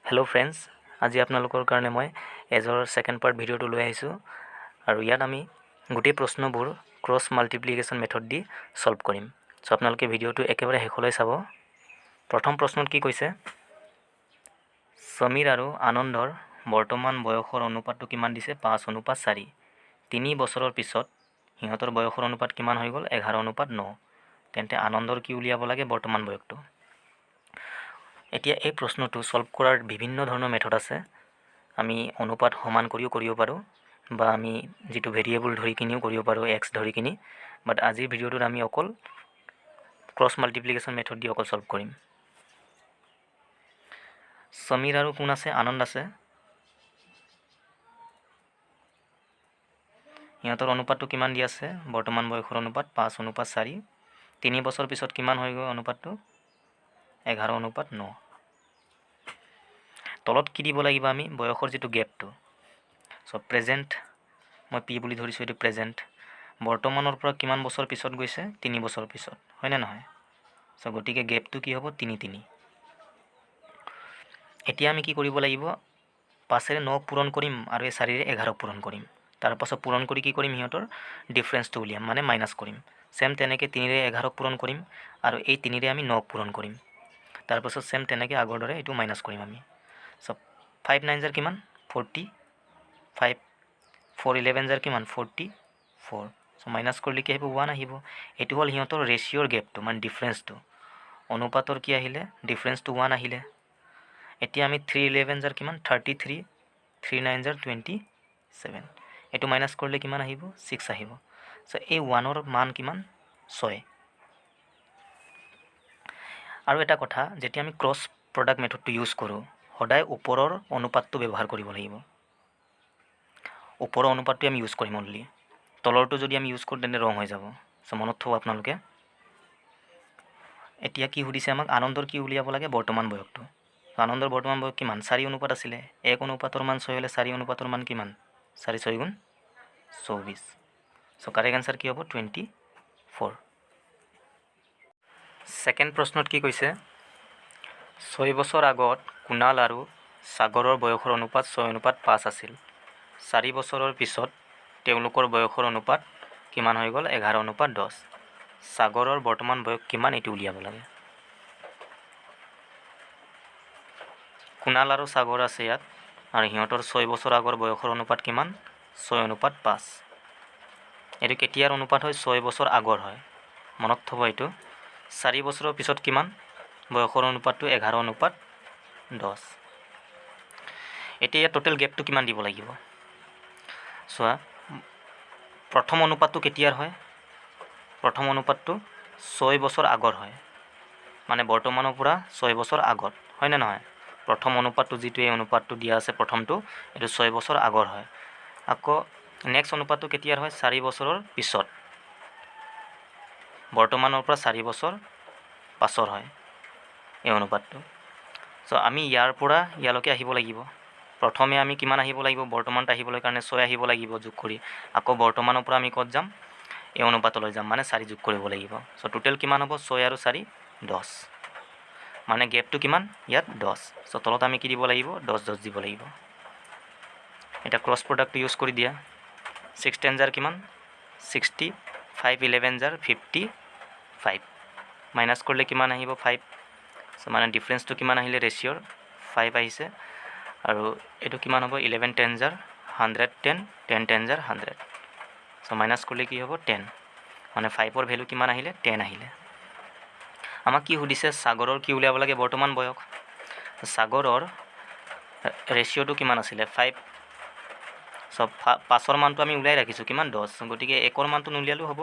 Hello' friends, আজি আপোনালোকৰ কাৰণে মই এজৰ ছেকেণ্ড পাৰ্ট ভিডিঅ'টো লৈ আহিছোঁ আৰু ইয়াত আমি গোটেই প্ৰশ্নবোৰ ক্ৰছ মাল্টিপ্লিকেশ্যন মেথড দি সলভ কৰিম। চ' আপোনালোকে ভিডিঅ'টো একেবাৰে শেষলৈ চাব। প্ৰথম প্ৰশ্নত কি কৈছে, সমীৰ আৰু আনন্দৰ বৰ্তমান বয়সৰ অনুপাতটো কিমান দিছে? 5:4। 3 বছৰৰ পিছত সিহঁতৰ বয়সৰ অনুপাত কিমান হৈ গ'ল? 11:9। তেন্তে আনন্দৰ কি উলিয়াব লাগে? বৰ্তমান বয়সটো। এতিয়া এই প্ৰশ্নটো সলভ কৰাৰ বিভিন্ন ধৰণৰ মেথড আছে। আমি অনুপাত সমান কৰিও কৰিব পাৰোঁ বা আমি যিটো ভেৰিয়েবল ধৰি কিনিও কৰিব পাৰোঁ, এক্স ধৰি কিনি। বাট আজিৰ ভিডিঅ'টোত আমি অকল ক্ৰছ মাল্টিপ্লিকেশ্যন মেথড দি অকল সলভ কৰিম। সমীৰ আৰু কোন আছে? আনন্দ আছে। সিহঁতৰ অনুপাতটো কিমান দি আছে? বৰ্তমান বয়সৰ অনুপাত 5:4। 3 বছৰ পিছত কিমান হৈ গ'ল অনুপাতটো? 11:9। তলত কি দিব লাগিব আমি? বয়সৰ যিটো গেপটো। চ' প্ৰেজেণ্ট মই পি বুলি ধৰিছোঁ, এইটো প্ৰেজেণ্ট। বৰ্তমানৰ পৰা কিমান বছৰ পিছত গৈছে? 3 বছৰ পিছত, হয়নে নহয়? চ' গতিকে গেপটো কি হ'ব? 3। এতিয়া আমি কি কৰিব লাগিব? 5ৰে 9 পূৰণ কৰিম আৰু এই 4ৰে 11 পূৰণ কৰিম। তাৰপাছত পূৰণ কৰি কি কৰিম? সিহঁতৰ ডিফাৰেঞ্চটো উলিয়াম, মানে মাইনাছ কৰিম। ছেম তেনেকৈ 3ৰে 11 পূৰণ কৰিম আৰু এই 3ৰে আমি 9 পূৰণ কৰিম। তাৰপাছত ছেম তেনেকৈ আগৰ দৰে এইটো মাইনাছ কৰিম আমি। চ' 5 9 জাৰ কিমান? 45। 4 11 জাৰ কিমান? 44। চ' মাইনাছ কৰিলে কি আহিব? 1 আহিব। এইটো হ'ল সিহঁতৰ ৰেচিঅ'ৰ গেপটো, মানে ডিফাৰেঞ্চটো। অনুপাতৰ কি আহিলে? ডিফাৰেঞ্চটো 1 আহিলে। এতিয়া আমি 3 11 জাৰ কিমান? 33। 3 9 জাৰ 27। এইটো মাইনাছ কৰিলে কিমান আহিব? 6 আহিব। চ' এই 1ৰ মান কিমান? 6। আৰু এটা কথা, যেতিয়া আমি ক্ৰছ প্ৰডাক্ট মেথডটো ইউজ কৰোঁ, সদায় ওপৰৰ অনুপাতটো ব্যৱহাৰ কৰিব লাগিব। ওপৰৰ অনুপাতটো আমি ইউজ কৰিম অনলি। তলৰটো যদি আমি ইউজ কৰোঁ তেন্তে ৰং হৈ যাব। চ' মনত থ'ব আপোনালোকে। এতিয়া কি সুধিছে আমাক? আনন্দৰ কি উলিয়াব লাগে? বৰ্তমান বয়সটো। আনন্দৰ বৰ্তমান বয়স কিমান? 4 অনুপাত আছিলে। 1 অনুপাতৰ মান 6 হ'লে 4 অনুপাতৰ মান কিমান? 4 6 গুণ 24। চ' কাৰেক্ট এনচাৰ কি হ'ব? 24। ছেকেণ্ড প্ৰশ্নত কি কৈছে? 6 বছৰ আগত কুণাল আৰু সাগৰৰ বয়সৰ অনুপাত 6:5 আছিল। 4 বছৰৰ পিছত তেওঁলোকৰ বয়সৰ অনুপাত কিমান হৈ গ'ল? 11:10। সাগৰৰ বৰ্তমান বয়স কিমান? এইটো উলিয়াব লাগে। কুণাল আৰু সাগৰ আছে ইয়াত আৰু সিহঁতৰ 6 বছৰ আগৰ বয়সৰ অনুপাত কিমান? 6:5। এইটো কেতিয়াৰ অনুপাত হয়? 6 বছৰ আগৰ হয়। মনত থ'ব এইটো। 4 বছৰৰ পিছত কিমান? বয়সৰ অনুপাতটো 11:10। এতিয়া ইয়াত টোটেল গেপটো কিমান দিব লাগিব? চোৱা, প্ৰথম অনুপাতটো কেতিয়াৰ হয়? প্ৰথম অনুপাতটো 6 বছৰ আগৰ হয়, মানে বৰ্তমানৰ পৰা 6 বছৰ আগত, হয়নে নহয়? প্ৰথম অনুপাতটো যিটো এই অনুপাতটো দিয়া আছে প্ৰথমটো, এইটো 6 বছৰ আগৰ হয়। আকৌ নেক্সট অনুপাতটো কেতিয়াৰ হয়? 4 বছৰৰ পিছত, বৰ্তমানৰ পৰা 4 বছৰ পাছৰ হয় এই অনুপাতটো। চ' আমি ইয়াৰ পৰা ইয়ালৈকে আহিব লাগিব। প্ৰথমে আমি কিমান আহিব লাগিব? বৰ্তমানত আহিবলৈ কাৰণে 6 আহিব লাগিব যোগ কৰি। আকৌ বৰ্তমানৰ পৰা আমি ক'ত যাম? এই অনুপাতলৈ যাম, মানে 4 যোগ কৰিব লাগিব। চ' টোটেল কিমান হ'ব? 6 আৰু 4 10। মানে গেপটো কিমান? ইয়াত 10। চ' তলত আমি কি দিব লাগিব? 10 10 দিব লাগিব। এটা ক্ৰছ প্ৰডাক্টটো ইউজ কৰি দিয়া। 6 10 জাৰ কিমান? 60। 5 11 জাৰ 55। মাইনাছ কৰিলে কিমান আহিব? 5। চ' মানে ডিফাৰেঞ্চটো কিমান আহিলে? ৰেচিঅ'ৰ 5 আহিছে। আৰু এইটো কিমান হ'ব? 11 10 জাৰ 110। 10 10 জাৰ 100। চ' মাইনাছ কৰিলে কি হ'ব? 10। মানে 5ৰ ভেলু কিমান আহিলে? 10 আহিলে। আমাক কি সুধিছে? সাগৰৰ কি উলিয়াব লাগে? বৰ্তমান বয়স। সাগৰৰ ৰেচিঅ'টো কিমান আছিলে? 5। চ' 5ৰ মানটো আমি ওলাই ৰাখিছোঁ কিমান? 10। গতিকে 1ৰ মানটো নুলিয়ালেও হ'ব।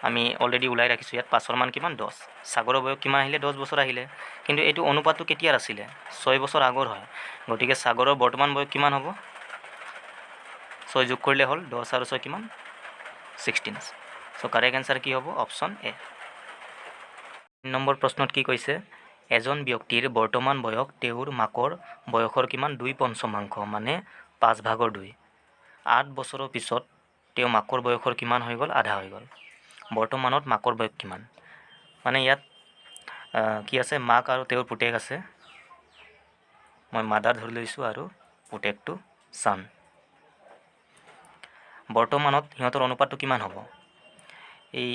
আমি অলৰেডি ওলাই ৰাখিছোঁ ইয়াত। 5ৰ মান কিমান? 10। সাগৰৰ বয়স কিমান আহিলে? 10 বছৰ আহিলে। কিন্তু এইটো অনুপাতটো কেতিয়াৰ আছিলে? 6 বছৰ আগৰ হয়। গতিকে সাগৰৰ বৰ্তমান বয়স কিমান হ'ব? 6 যোগ কৰিলে হ'ল 10 আৰু 6 কিমান? 16। চ' কাৰেক্ট এনচাৰ কি হ'ব? Option A. 3 নম্বৰ প্ৰশ্নত কি কৈছে? এজন ব্যক্তিৰ বৰ্তমান বয়স তেওঁৰ মাকৰ বয়সৰ কিমান? 2/5, মানে 5/2। 8 বছৰৰ পিছত তেওঁ মাকৰ বয়সৰ কিমান হৈ গ'ল? আধা হৈ গ'ল। বৰ্তমানত মাকৰ বয়স কিমান? মানে ইয়াত কি আছে? মাক আৰু তেওঁৰ পুতেক আছে। মই মাদাৰ ধৰি লৈছোঁ আৰু পুতেকটো ছান। বৰ্তমানত সিহঁতৰ অনুপাতটো কিমান হ'ব? এই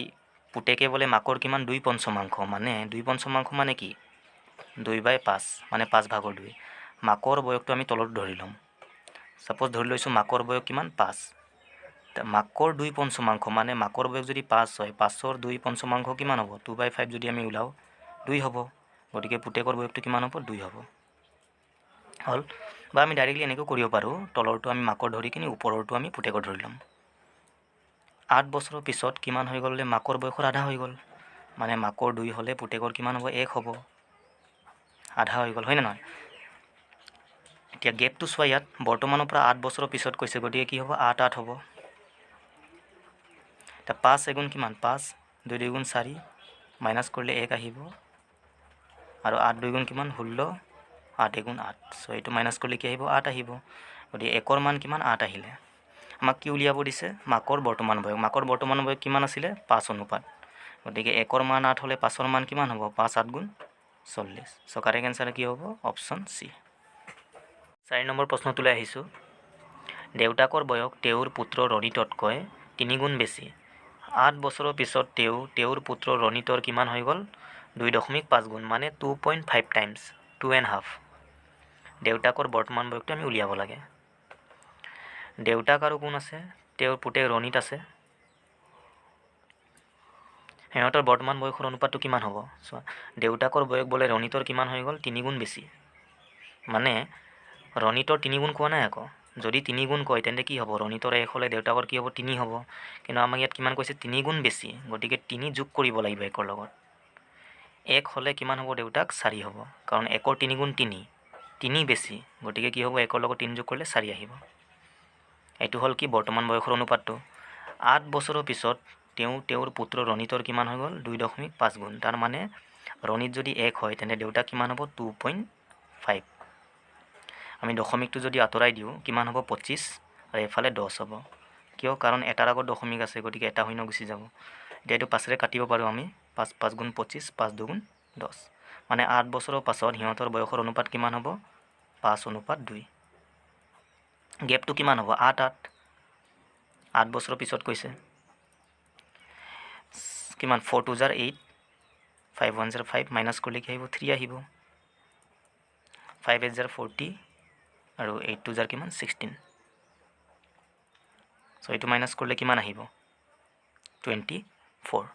পুতেকে বোলে মাকৰ কিমান 2/5 মানে 2/5 মানে কি 2/5 মানে 5/2। মাকৰ বয়সটো আমি তলত ধৰি ল'ম। ছাপ'জ ধৰি লৈছোঁ মাকৰ বয়স কিমান 5। মাকৰ 2/5 মানে মাকৰ বয়স যদি 5 হয় 5ৰ 2/5 কিমান হ'ব 2/5 যদি আমি ওলাওঁ 2 হ'ব। গতিকে পুতেকৰ বয়সটো কিমান হ'ব 2 হ'ব। হ'ল। বা আমি ডাইৰেক্টলি এনেকৈ কৰিব পাৰোঁ, তলৰটো আমি মাকৰ ধৰি কিনি ওপৰৰটো আমি পুতেকৰ ধৰি ল'ম। 8 বছৰৰ পিছত কিমান হৈ গ'লে মাকৰ বয়সৰ আধা হৈ গ'ল, মানে মাকৰ 2 হ'লে পুতেকৰ কিমান হ'ব 1 হ'ব, আধা হৈ গ'ল, হয়নে নহয়? এতিয়া গেপটো চোৱা ইয়াত বৰ্তমানৰ পৰা 8 বছৰৰ পিছত কৈছে, গতিকে কি হ'ব 8 হ'ব। এতিয়া 5 এগুণ কিমান 5, 2 2 4, মাইনাছ কৰিলে 1 আহিব, আৰু 8 2 গুণ কিমান 16, 8 1 8, চ' এইটো মাইনাছ কৰিলে কি আহিব 8 আহিব। গতিকে 1ৰ মান কিমান 8 আহিলে। আমাক কি উলিয়াব দিছে মাকৰ বৰ্তমান বয়স। মাকৰ বৰ্তমান বয়স কিমান আছিলে 5 অনুপাত। গতিকে 1ৰ মান 8 হ'লে 5ৰ মান কিমান হ'ব 5 8 গুণ 40। চ' কাৰেক্ট এনচাৰ কি হ'ব অপশ্যন চি। 4 নম্বৰ প্ৰশ্নটোলৈ আহিছোঁ। দেউতাকৰ বয়স তেওঁৰ পুত্ৰ ৰণিততকৈ 3 গুণ বেছি। 8 বছৰৰ পিছত তেওঁৰ পুত্ৰ ৰণিতৰ কিমান হৈ গ'ল 2.5 গুণ মানে 2.5 টাইমছ 2.5। দেউতাকৰ বৰ্তমান বয়সটো আমি উলিয়াব লাগে। দেউতাক আৰু কোন আছে তেওঁৰ পুতেক ৰণিত আছে। সিহঁতৰ বৰ্তমান বয়সৰ অনুপাতটো কিমান হ'ব চোৱা, দেউতাকৰ বয়স বোলে ৰণিতৰ কিমান হৈ গ'ল 3 গুণ বেছি, মানে ৰণিতৰ 3 গুণ কোৱা নাই আকৌ। যদি 3 গুণ কয় তেন্তে কি হ'ব ৰণিতৰ 1 হ'লে দেউতাকৰ কি হ'ব 3 হ'ব, কিন্তু আমাক ইয়াত কিমান কৈছে 3 গুণ বেছি, গতিকে 3 যোগ কৰিব লাগিব 1ৰ লগত। 1 হ'লে কিমান হ'ব দেউতাক 4 হ'ব, কাৰণ 1ৰ 3 গুণ 3 বেছি, গতিকে কি হ'ব 1ৰ লগত 3 যোগ কৰিলে 4 আহিব। এইটো হ'ল কি বৰ্তমান বয়সৰ অনুপাতটো। 8 বছৰৰ পিছত তেওঁৰ পুত্ৰ ৰণিতৰ কিমান হৈ গ'ল 2.5 গুণ, তাৰ মানে ৰণিত যদি 1 হয় তেন্তে দেউতাক কিমান হ'ব 2.5। আমি দশমিকটো যদি আঁতৰাই দিওঁ কিমান হ'ব 25, আৰু এফালে 10 হ'ব। কিয়, কাৰণ এটাৰ আগত দশমিক আছে, গতিকে এটা শূন্য গুচি যাব। এতিয়া এইটো 5ৰে কাটিব পাৰোঁ আমি, 5 5 গুণ 25, 5 2 গুণ 10, মানে 8 বছৰৰ পাছত সিহঁতৰ বয়সৰ অনুপাত কিমান হ'ব 5:2। গেপটো কিমান হ'ব 8 8, 8 বছৰৰ পিছত কৈছে। কিমান 4 2 জাৰ 8, 5 1 জাৰ 5, মাইনাছ কৰিলে কি আহিব 3 আহিব, 5 8 জাৰ 40, আৰু 8 2 জাৰ কিমান 16, চ' এইটো মাইনাছ কৰিলে কিমান আহিব 24।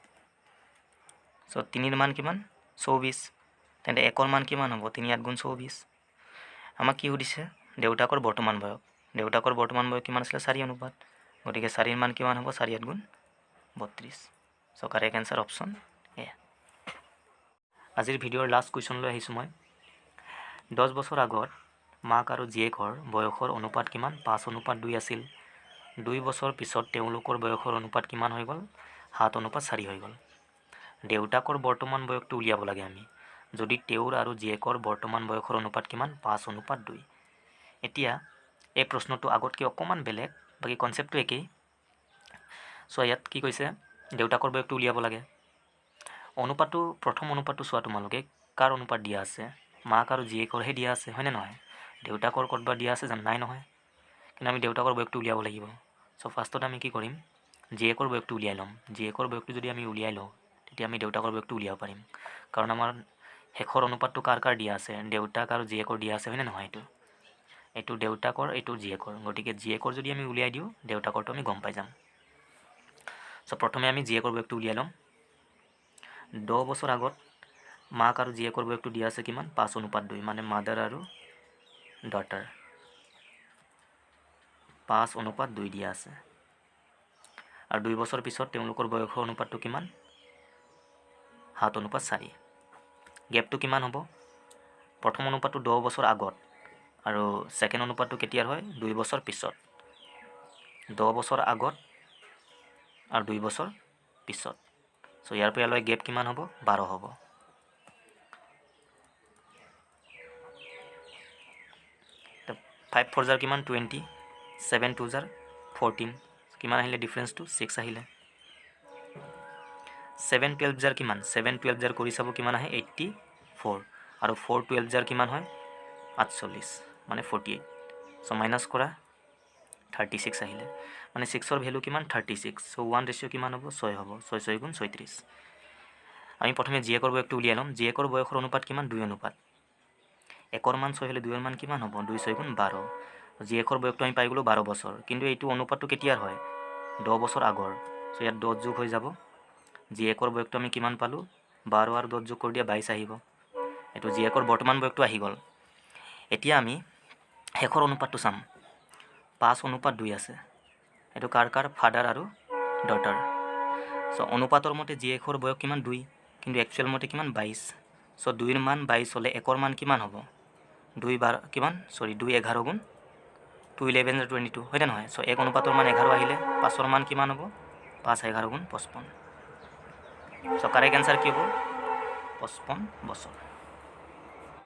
চ' 3ৰ মান কিমান 24, তেন্তে 1ৰ মান কিমান হ'ব 3 8 গুণ 24। আমাক কি সুধিছে দেউতাকৰ বৰ্তমান বয়স। দেউতাকৰ বৰ্তমান বয়স কিমান আছিলে 4 অনুপাত, গতিকে 4ৰ মান কিমান হ'ব 4 8 গুণ 32। চ' কাৰেক্ট এনচাৰ অপশ্যন এ। আজিৰ ভিডিঅ'ৰ লাষ্ট কুৱেশ্যনলৈ আহিছোঁ মই। 10 বছৰ আগত মাক আৰু জীয়েকৰ বয়সৰ অনুপাত কিমান 5:2 আছিল। 2 বছৰ পিছত তেওঁলোকৰ বয়সৰ অনুপাত কিমান হৈ গ'ল 7:4 হৈ গ'ল। দেউতাকৰ বৰ্তমান বয়সটো উলিয়াব লাগে আমি, যদি তেওঁৰ আৰু জীয়েকৰ বৰ্তমান বয়সৰ অনুপাত কিমান 5:2। এতিয়া এই প্ৰশ্নটো আগতকৈ অকণমান বেলেগ, বাকী কনচেপ্টটো একেই। চ' ইয়াত কি কৈছে দেউতাকৰ বয়সটো উলিয়াব লাগে। অনুপাতটো প্ৰথম অনুপাতটো চোৱা তোমালোকে, কাৰ অনুপাত দিয়া আছে মাক আৰু জীয়েকৰহে দিয়া আছে, হয়নে নহয়? দেউতাকৰ ক'ৰবাত দিয়া আছে জানো, নাই নহয়। কিন্তু আমি দেউতাকৰ বয়সটো উলিয়াব লাগিব। চ' ফাৰ্ষ্টত আমি কি কৰিম জীয়েকৰ বয়সটো উলিয়াই ল'ম। জীয়েকৰ বয়সটো যদি আমি উলিয়াই লওঁ তেতিয়া আমি দেউতাকৰ বয়সটো উলিয়াব পাৰিম, কাৰণ আমাৰ শেষৰ অনুপাতটো কাৰ কাৰ দিয়া আছে দেউতাক আৰু জীয়েকৰ দিয়া আছে, হয়নে নহয়? এইটো দেউতাকৰ, এইটো জীয়েকৰ, গতিকে জীয়েকৰ যদি আমি উলিয়াই দিওঁ দেউতাকৰটো আমি গম পাই যাম। চ' প্ৰথমে আমি জীয়েকৰ বয়সটো উলিয়াই ল'ম। 10 বছৰ আগত মাক আৰু জীয়েকৰ বয়সটো দিয়া আছে কিমান 5:2, মানে মাদাৰ আৰু ডটাৰ 5:2 দিয়া আছে। আৰু 2 বছৰ পিছত তেওঁলোকৰ বয়সৰ অনুপাতটো কিমান 7:4। গেপটো কিমান হ'ব, প্ৰথম অনুপাতটো 10 বছৰ আগত আৰু ছেকেণ্ড অনুপাতটো কেতিয়াৰ হয় 2 বছৰ পিছত। 10 বছৰ আগত আৰু 2 বছৰ পিছত, চ' ইয়াৰ পৰা ইয়ালৈ গেপ কিমান হ'ব 12 হ'ব। তো 5 4 জাৰ কিমান 20, 7 2 জাৰ 14, কিমান আহিলে ডিফাৰেঞ্চটো 6 আহিলে। 7 12 জাৰ কিমান 7 12 জাৰ কৰি চাব কিমান আহে 84, আৰু 4 12 জাৰ কিমান হয় 48 মানে 48 চ' মাইনাছ কৰা 36 আহিলে মানে 6ৰ ভেলু কিমান 36 চ' 1 ৰেচিঅ' কিমান হ'ব 6 হ'ব 6 6 গুণ 36 আমি প্ৰথমে জীয়েকৰ বয়সটো উলিয়াই ল'ম জীয়েকৰ বয়সৰ অনুপাত কিমান 2 অনুপাত 1ৰ মান 6 হ'লে 2ৰ মান কিমান হ'ব 2 6 গুণ 12 জীয়েকৰ বয়সটো আমি পাই গ'লোঁ 12 বছৰ কিন্তু এইটো অনুপাতটো কেতিয়াৰ হয় 10 বছৰ আগৰ চ' ইয়াত 10 যোগ হৈ যাব জীয়েকৰ বয়সটো আমি কিমান পালোঁ 12 আৰু 10 যোগ কৰি দিয়া 22 আহিব এইটো জীয়েকৰ বৰ্তমান বয়সটো আহি গ'ল এতিয়া আমি শেষৰ অনুপাতটো চাম 5:2 আছে এইটো কাৰ ফাদাৰ আৰু ডটাৰ চ' অনুপাতৰ মতে জীয়েকৰ বয়স কিমান 2 কিন্তু একচুৱেল মতে কিমান 22 চ' 2ৰ মান 22 হ'লে 1ৰ মান কিমান হ'ব 2 11 গুণ 2 11 22 হয়নে নহয় চ' 1 অনুপাতৰ মান 11 আহিলে 5ৰ মান কিমান হ'ব 5 11 গুণ 55 চ' কাৰেক্ট এনচাৰ কি হ'ব 55 বছৰ